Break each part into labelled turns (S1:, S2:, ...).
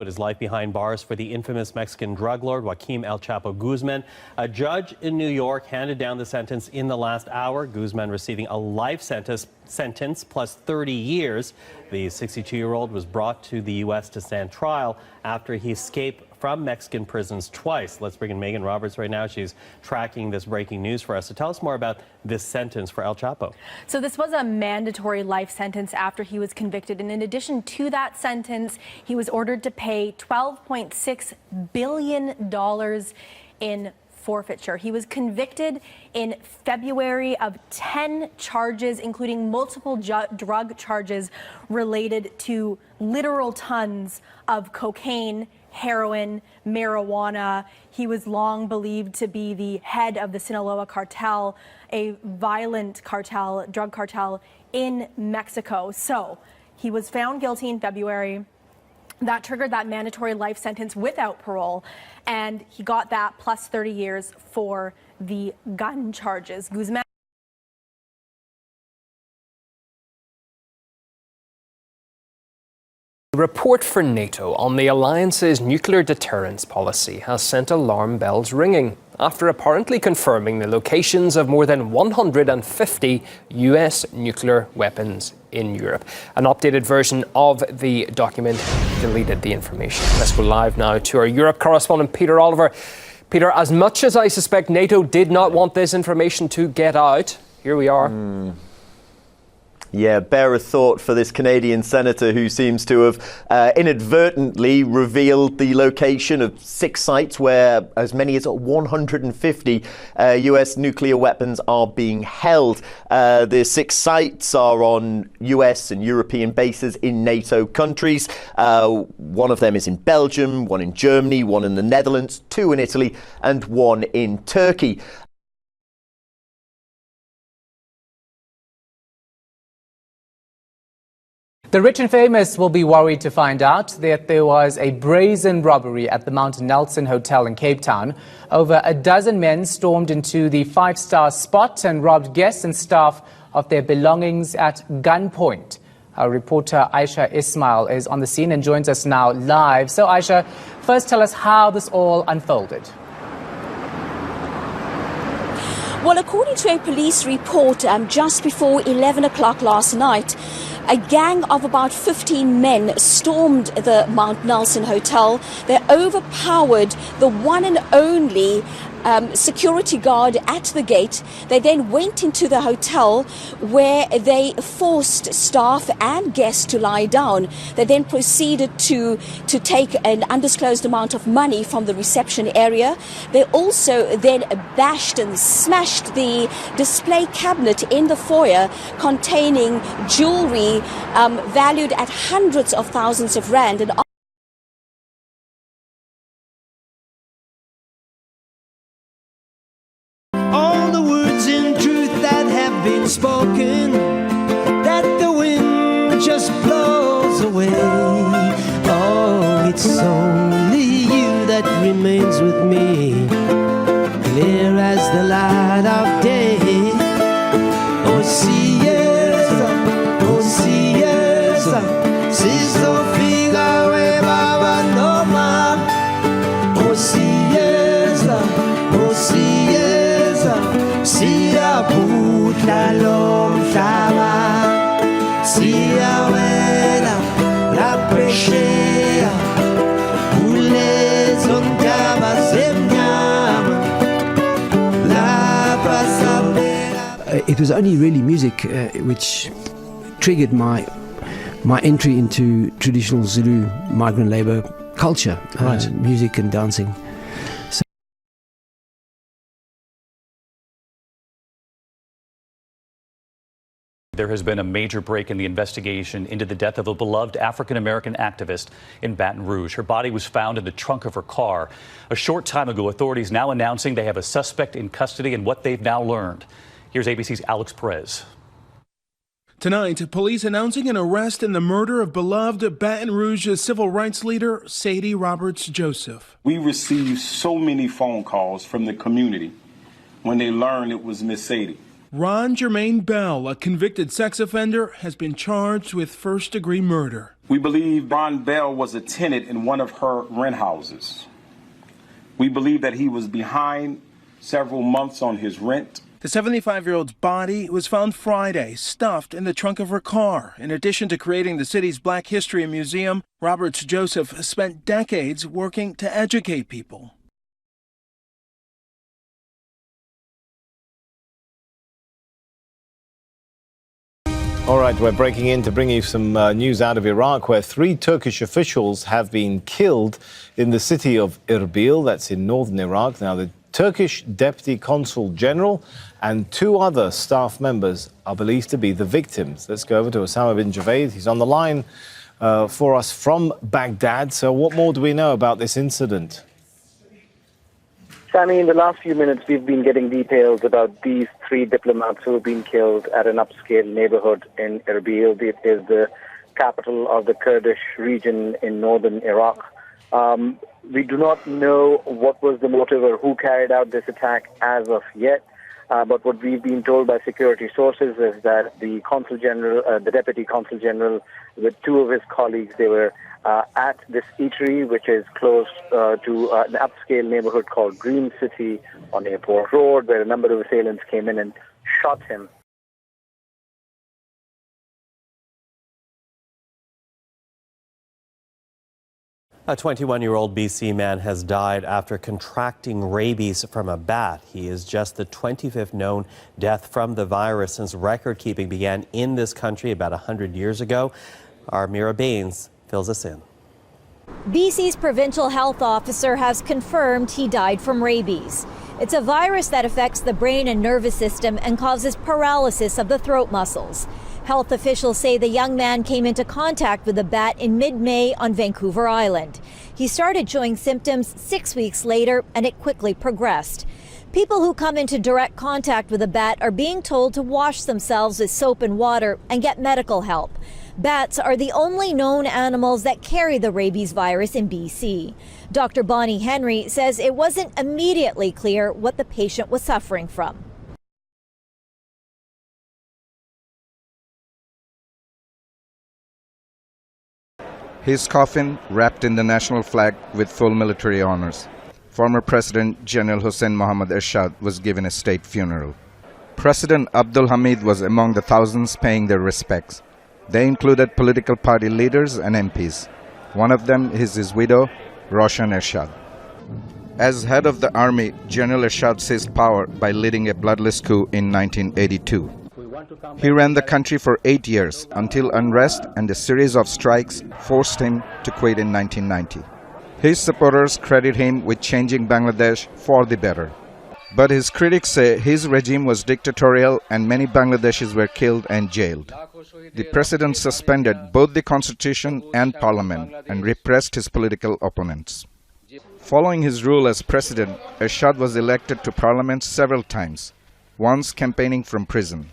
S1: Put his life behind bars for the infamous Mexican drug lord Joaquin El Chapo Guzman. A judge in New York handed down the sentence in the last hour. Guzman receiving a life sentence plus 30 years. The 62-year-old was brought to the U.S. to stand trial after he escaped from Mexican prisons twice. Let's bring in Megan Roberts right now. She's tracking this breaking news for us. So tell us more about this sentence for El Chapo.
S2: So this was a mandatory life sentence after he was convicted. And in addition to that sentence, he was ordered to pay $12.6 billion in forfeiture. He was convicted in February of 10 charges, including multiple drug charges related to literal tons of cocaine, heroin, marijuana. He was long believed to be the head of the Sinaloa cartel, a violent cartel, drug cartel in Mexico. So he was found guilty in February. That triggered that mandatory life sentence without parole, and he got that plus 30 years for the gun charges. Guzman.
S3: The report for NATO on the alliance's nuclear deterrence policy has sent alarm bells ringing after apparently confirming the locations of more than 150 US nuclear weapons in Europe. An updated version of the document deleted the information. Let's go live now to our Europe correspondent, Peter Oliver. Peter, as much as I suspect NATO did not want this information to get out, here we are.
S4: Yeah, bear a thought for this Canadian senator who seems to have inadvertently revealed the location of 6 sites where as many as 150 US nuclear weapons are being held. The 6 sites are on US and European bases in NATO countries. One of them is in Belgium, one in Germany, one in the Netherlands, 2 in Italy, and 1 in Turkey.
S5: The rich and famous will be worried to find out that there was a brazen robbery at the Mount Nelson Hotel in Cape Town. Over a dozen men stormed into the 5-star spot and robbed guests and staff of their belongings at gunpoint. Our reporter Aisha Ismail is on the scene and joins us now live. So Aisha, first tell us how this all unfolded.
S6: Well, according to a police report, just before 11 o'clock last night, a gang of about 15 men stormed the Mount Nelson Hotel. They overpowered the one and only security guard at the gate. They then went into the hotel where they forced staff and guests to lie down. They then proceeded to take an undisclosed amount of money from the reception area. They also then bashed and smashed the display cabinet in the foyer containing jewelry valued at hundreds of thousands of rand. And
S7: spoken, that the wind just blows away. Oh, it's only you that remains with me, clear as the light of day. Oh, siesta, si Sofia Baba no ma. Oh, siesta, si la lonjaba, si abuela la preshea, ule zontaba semnyama, la pasabela.
S8: It was only really music which triggered my entry into traditional Zulu migrant labor culture, right. Music and dancing.
S9: There has been a major break in the investigation into the death of a beloved African-American activist in Baton Rouge. Her body was found in the trunk of her car. A short time ago, authorities now announcing they have a suspect in custody and what they've now learned. Here's ABC's Alex Perez.
S10: Tonight, police announcing an arrest in the murder of beloved Baton Rouge civil rights leader Sadie Roberts Joseph.
S11: We received so many phone calls from the community when they learned it was Miss Sadie.
S10: Ron Jermaine Bell, a convicted sex offender, has been charged with first-degree murder.
S11: We believe Ron Bell was a tenant in one of her rent houses. We believe that he was behind several months on his rent.
S10: The 75-year-old's body was found Friday, stuffed in the trunk of her car. In addition to creating the city's Black History Museum, Roberts Joseph spent decades working to educate people.
S12: All right, we're breaking in to bring you some news out of Iraq, where 3 Turkish officials have been killed in the city of Erbil, that's in northern Iraq. Now, the Turkish Deputy Consul General and 2 other staff members are believed to be the victims. Let's go over to Osama bin Javed. He's on the line for us from Baghdad. So what more do we know about this incident?
S13: Sammy, in the last few minutes, we've been getting details about these 3 diplomats who have been killed at an upscale neighborhood in Erbil. It is the capital of the Kurdish region in northern Iraq. We do not know what was the motive or who carried out this attack as of yet. But what we've been told by security sources is that the Consul General, the Deputy Consul General, with 2 of his colleagues, they were at this eatery, which is close to an upscale neighborhood called Green City on Airport Road, where a number of assailants came in and shot him.
S1: A 21-year-old BC man has died after contracting rabies from a bat. He is just the 25th known death from the virus since record-keeping began in this country about 100 years ago. Our Mira Baines fills us in.
S14: BC's provincial health officer has confirmed he died from rabies. It's a virus that affects the brain and nervous system and causes paralysis of the throat muscles. Health officials say the young man came into contact with the bat in mid-May on Vancouver Island. He started showing symptoms 6 weeks later, and it quickly progressed. People who come into direct contact with a bat are being told to wash themselves with soap and water and get medical help. Bats are the only known animals that carry the rabies virus in BC. Dr. Bonnie Henry says it wasn't immediately clear what the patient was suffering from.
S15: His coffin wrapped in the national flag with full military honors. Former President General Hussein Mohammad Ershad was given a state funeral. President Abdul Hamid was among the thousands paying their respects. They included political party leaders and MPs. One of them is his widow, Roshan Ershad. As head of the army, General Ershad seized power by leading a bloodless coup in 1982. He ran the country for 8 years until unrest and a series of strikes forced him to quit in 1990. His supporters credit him with changing Bangladesh for the better. But his critics say his regime was dictatorial and many Bangladeshis were killed and jailed. The president suspended both the constitution and parliament and repressed his political opponents. Following his rule as president, Ershad was elected to parliament several times, once campaigning from prison.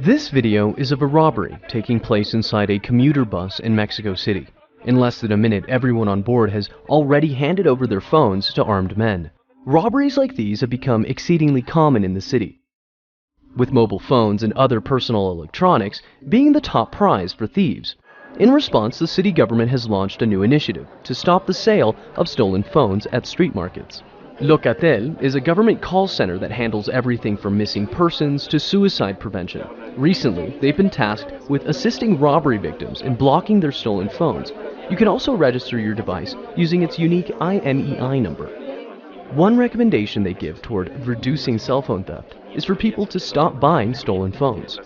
S16: This video is of a robbery taking place inside a commuter bus in Mexico City. In less than a minute, everyone on board has already handed over their phones to armed men. Robberies like these have become exceedingly common in the city. with mobile phones and other personal electronics being the top prize for thieves. In response, the city government has launched a new initiative to stop the sale of stolen phones at street markets. Locatel is a government call center that handles everything from missing persons to suicide prevention. Recently, they've been tasked with assisting robbery victims in blocking their stolen phones. You can also register your device using its unique IMEI number. One recommendation they give toward reducing cell phone theft is for people to stop buying stolen phones.